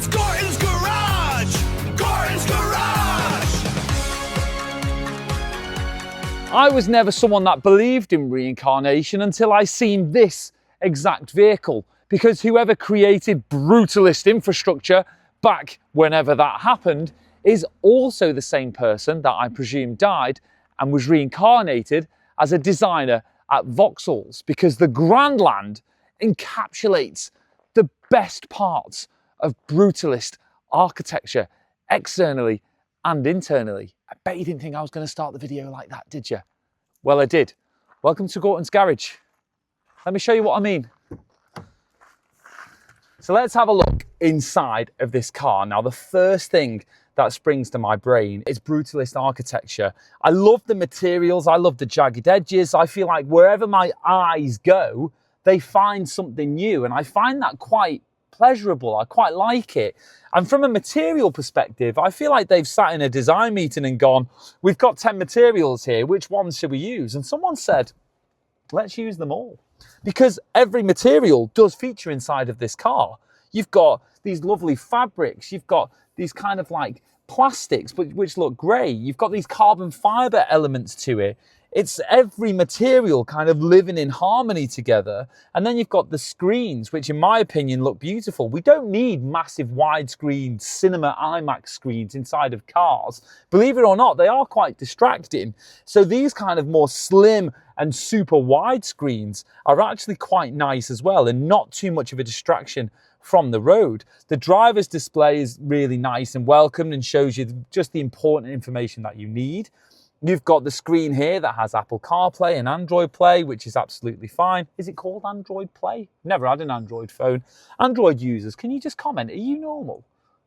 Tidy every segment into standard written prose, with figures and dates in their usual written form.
It's Gordon's Garage! Gordon's Garage! I was never someone that believed in reincarnation until I seen this exact vehicle, because whoever created brutalist infrastructure back whenever that happened is also the same person that I presume died and was reincarnated as a designer at Vauxhalls, because the Grandland encapsulates the best parts of brutalist architecture, externally and internally. I bet you didn't think I was going to start the video like that, did you? Well, I did. Welcome to Gordon's Garage. Let me show you what I mean. So let's have a look inside of this car. Now, the first thing that springs to my brain is brutalist architecture. I love the materials, I love the jagged edges. I feel like wherever my eyes go, they find something new, and I find that quite pleasurable. I quite like it. And from a material perspective, I feel like they've sat in a design meeting and gone, we've got 10 materials here, which ones should we use? And someone said, let's use them all. Because every material does feature inside of this car. You've got these lovely fabrics, you've got these kind of like plastics, which look great. You've got these carbon fiber elements to it. It's every material kind of living in harmony together. And then you've got the screens, which in my opinion look beautiful. We don't need massive widescreen cinema IMAX screens inside of cars. Believe it or not, they are quite distracting. So these kind of more slim and super wide screens are actually quite nice as well, and not too much of a distraction from the road. The driver's display is really nice and welcomed and shows you just the important information that you need. You've got the screen here that has Apple CarPlay and Android Play, which is absolutely fine. Is it called Android Play? Never had an Android phone. Android users, can you just comment? Are you normal?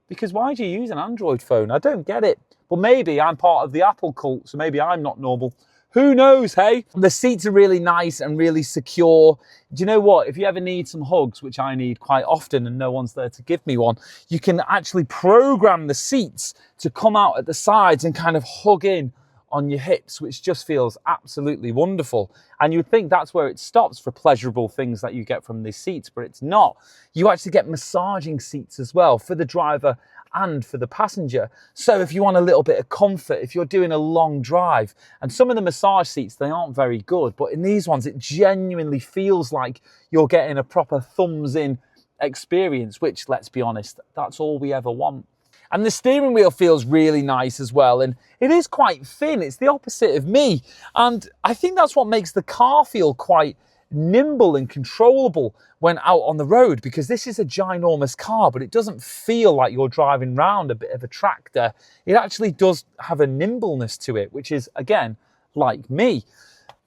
Because why do you use an Android phone? I don't get it. But maybe I'm part of the Apple cult, so maybe I'm not normal. Who knows, hey? The seats are really nice and really secure. Do you know what? If you ever need some hugs, which I need quite often and no one's there to give me one, you can actually program the seats to come out at the sides and kind of hug in on your hips, which just feels absolutely wonderful. And you would think that's where it stops for pleasurable things that you get from these seats, but it's not. You actually get massaging seats as well for the driver and for the passenger. So if you want a little bit of comfort, if you're doing a long drive, and some of the massage seats, they aren't very good, but in these ones, it genuinely feels like you're getting a proper thumbs in experience, which, let's be honest, that's all we ever want. And the steering wheel feels really nice as well. And it is quite thin. It's the opposite of me. And I think that's what makes the car feel quite nimble and controllable when out on the road, because this is a ginormous car, but it doesn't feel like you're driving around a bit of a tractor. It actually does have a nimbleness to it, which is, again, like me.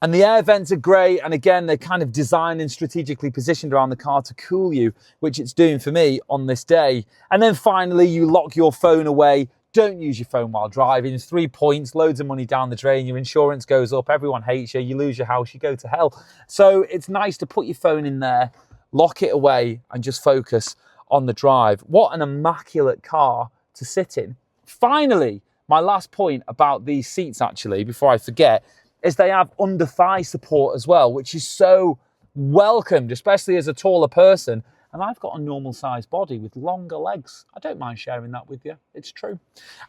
And the air vents are great. And again, they're kind of designed and strategically positioned around the car to cool you, which it's doing for me on this day. And then finally, you lock your phone away. Don't use your phone while driving. It's 3 points, loads of money down the drain. Your insurance goes up. Everyone hates you. You lose your house. You go to hell. So it's nice to put your phone in there, lock it away, and just focus on the drive. What an immaculate car to sit in. Finally, my last point about these seats, actually, before I forget, is they have under thigh support as well, which is so welcomed, especially as a taller person. And I've got a normal sized body with longer legs. I don't mind sharing that with you. It's true.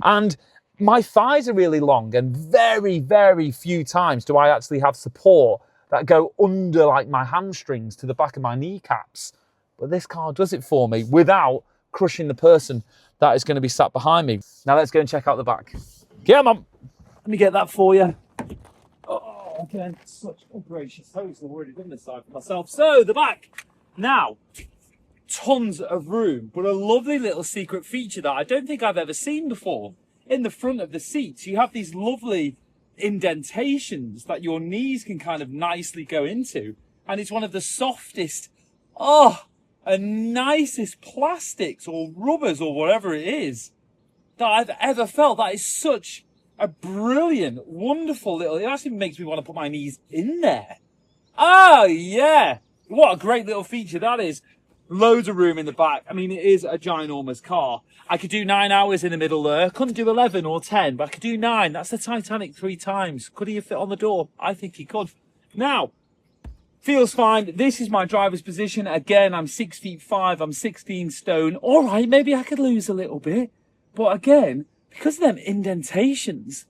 And my thighs are really long, and very, very few times do I actually have support that go under like my hamstrings to the back of my kneecaps. But this car does it for me without crushing the person that is going to be sat behind me. Now let's go and check out the back. Come on. Let me get that for you. Oh, again, such a gracious host. I've already done this side for myself. So the back. Now, tons of room, but a lovely little secret feature that I don't think I've ever seen before. In the front of the seats, you have these lovely indentations that your knees can kind of nicely go into. And it's one of the softest, and nicest plastics or rubbers or whatever it is that I've ever felt. That is such a brilliant, wonderful little, it actually makes me want to put my knees in there. Oh yeah, what a great little feature that is. Loads of room in the back. I mean, it is a ginormous car. I could do 9 hours in the middle there. Couldn't do 11 or 10, but I could do 9. That's the Titanic 3 times. Could he have fit on the door? I think he could. Now, Feels fine. This is my driver's position. Again, I'm 6'5", I'm 16 stone. All right, maybe I could lose a little bit. But again, because of them indentations,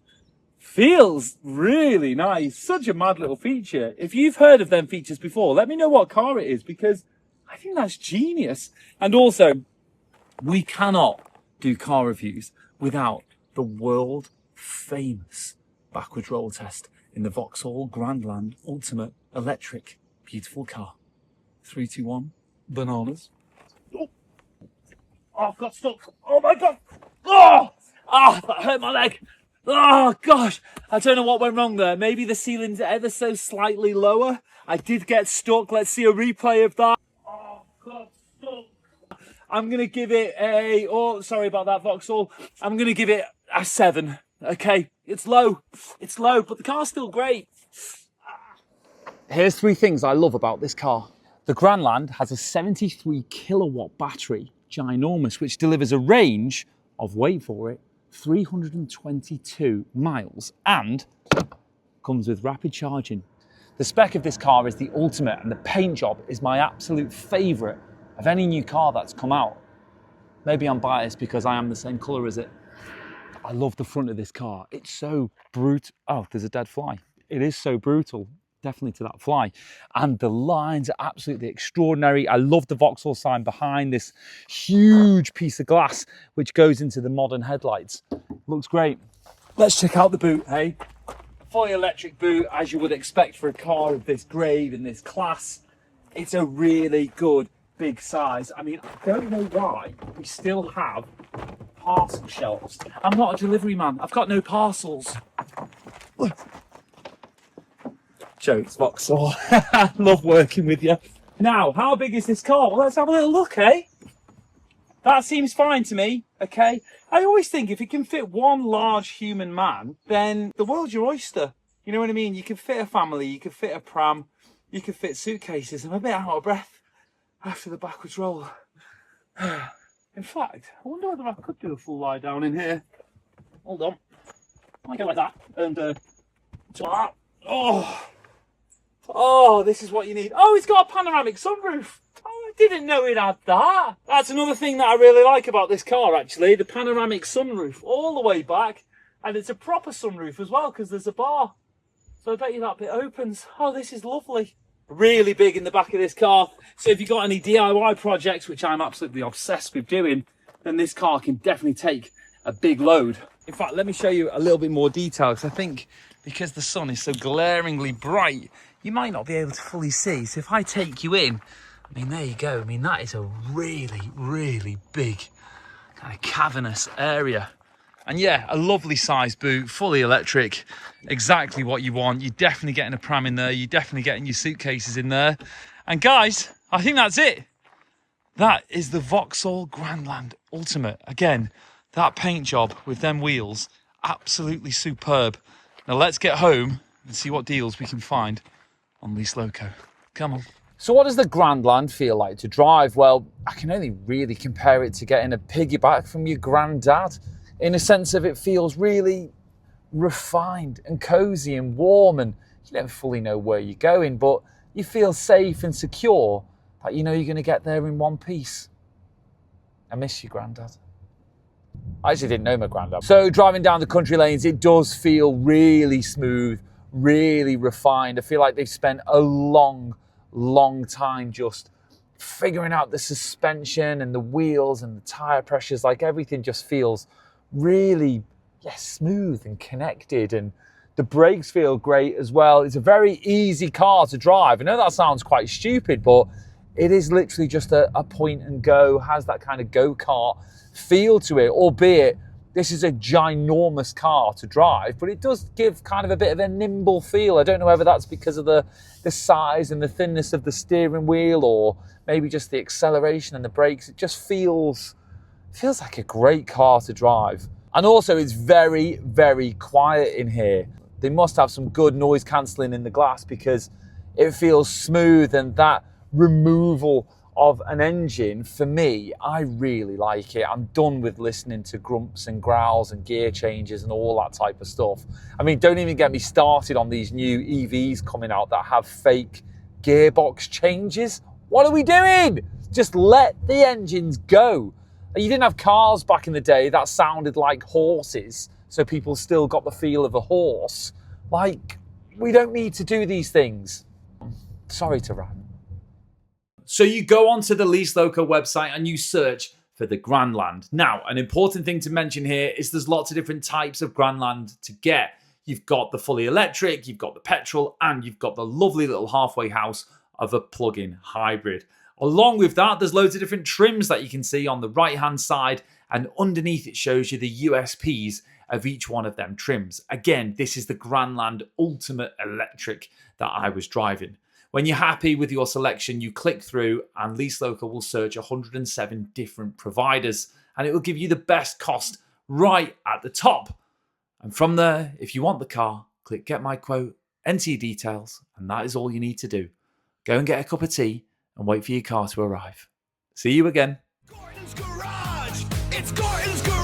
feels really nice. Such a mad little feature. If you've heard of them features before, let me know what car it is, because I think that's genius. And also, we cannot do car reviews without the world famous backwards roll test in the Vauxhall Grandland Ultimate Electric. Beautiful car. 3, 2, 1, bananas. Oh, I've got stuck. Oh my God. Oh, that hurt my leg. Oh gosh, I don't know what went wrong there. Maybe the ceiling's ever so slightly lower. I did get stuck. Let's see a replay of that. Oh, got stuck. I'm going to give it a, oh, sorry about that, Vauxhall. I'm going to give it a 7. Okay, it's low, but the car's still great. Here's 3 things I love about this car. The Grandland has a 73 kilowatt battery, ginormous, which delivers a range of, wait for it, 322 miles, and comes with rapid charging. The spec of this car is the ultimate, and the paint job is my absolute favourite of any new car that's come out. Maybe I'm biased because I am the same colour as it. I love the front of this car. It's so brutal. Oh, there's a dead fly. It is so brutal, definitely to that fly. And the lines are absolutely extraordinary. I love the Vauxhall sign behind this huge piece of glass, which goes into the modern headlights. Looks great. Let's check out the boot, hey? Fully electric boot, as you would expect for a car of this grade and this class. It's a really good big size. I mean, I don't know why we still have parcel shelves. I'm not a delivery man. I've got no parcels. Jokes, Vauxhall. Love working with you. Now, how big is this car? Well, let's have a little look, eh? That seems fine to me, okay? I always think if it can fit one large human man, then the world's your oyster. You know what I mean? You can fit a family, you can fit a pram, you can fit suitcases. I'm a bit out of breath after the backwards roll. In fact, I wonder whether I could do a full lie down in here. Hold on. I go like that. And like that. Oh, this is what you need. Oh, it's got a panoramic sunroof. Oh, I didn't know it had that. That's another thing that I really like about this car, actually. The panoramic sunroof all the way back. And it's a proper sunroof as well, because there's a bar. So I bet you that bit opens. Oh, this is lovely. Really big in the back of this car. So if you've got any DIY projects, which I'm absolutely obsessed with doing, then this car can definitely take a big load. In fact, let me show you a little bit more detail, because I think because the sun is so glaringly bright, you might not be able to fully see. So if I take you in, I mean, there you go. I mean, that is a really, really big kind of cavernous area. And yeah, a lovely size boot, fully electric, exactly what you want. You're definitely getting a pram in there. You're definitely getting your suitcases in there. And guys, I think that's it. That is the Vauxhall Grandland Ultimate. Again, that paint job with them wheels, absolutely superb. Now let's get home and see what deals we can find on LeaseLoco. Come on. So what does the Grandland feel like to drive? Well, I can only really compare it to getting a piggyback from your granddad, in a sense of it feels really refined and cozy and warm, and you don't fully know where you're going, but you feel safe and secure that you know you're going to get there in one piece. I miss you, Grandad. I actually didn't know my granddad. So driving down the country lanes, it does feel really smooth, really refined. I feel like they've spent a long time just figuring out the suspension and the wheels and the tire pressures. Like everything just feels really smooth and connected, and the brakes feel great as well. It's a very easy car to drive. I know that sounds quite stupid, but it is literally just a point and go, has that kind of go-kart feel to it, albeit this is a ginormous car to drive, but it does give kind of a bit of a nimble feel. I don't know whether that's because of the size and the thinness of the steering wheel, or maybe just the acceleration and the brakes. It just feels like a great car to drive. And also it's very, very quiet in here. They must have some good noise cancelling in the glass, because it feels smooth, and that removal of an engine, for me, I really like it. I'm done with listening to grumps and growls and gear changes and all that type of stuff. I mean, don't even get me started on these new EVs coming out that have fake gearbox changes. What are we doing? Just let the engines go. You didn't have cars back in the day that sounded like horses, so people still got the feel of a horse. Like, we don't need to do these things. Sorry to rant. So you go onto the LeaseLoco website and you search for the Grandland. Now, an important thing to mention here is there's lots of different types of Grandland to get. You've got the fully electric, you've got the petrol, and you've got the lovely little halfway house of a plug-in hybrid. Along with that, there's loads of different trims that you can see on the right-hand side, and underneath it shows you the USPs of each one of them trims. Again, this is the Grandland Ultimate Electric that I was driving. When you're happy with your selection, you click through and LeaseLoco will search 107 different providers, and it will give you the best cost right at the top. And from there, if you want the car, click Get My Quote, enter your details, and that is all you need to do. Go and get a cup of tea and wait for your car to arrive. See you again. Gordon's Garage! It's Gordon's Garage!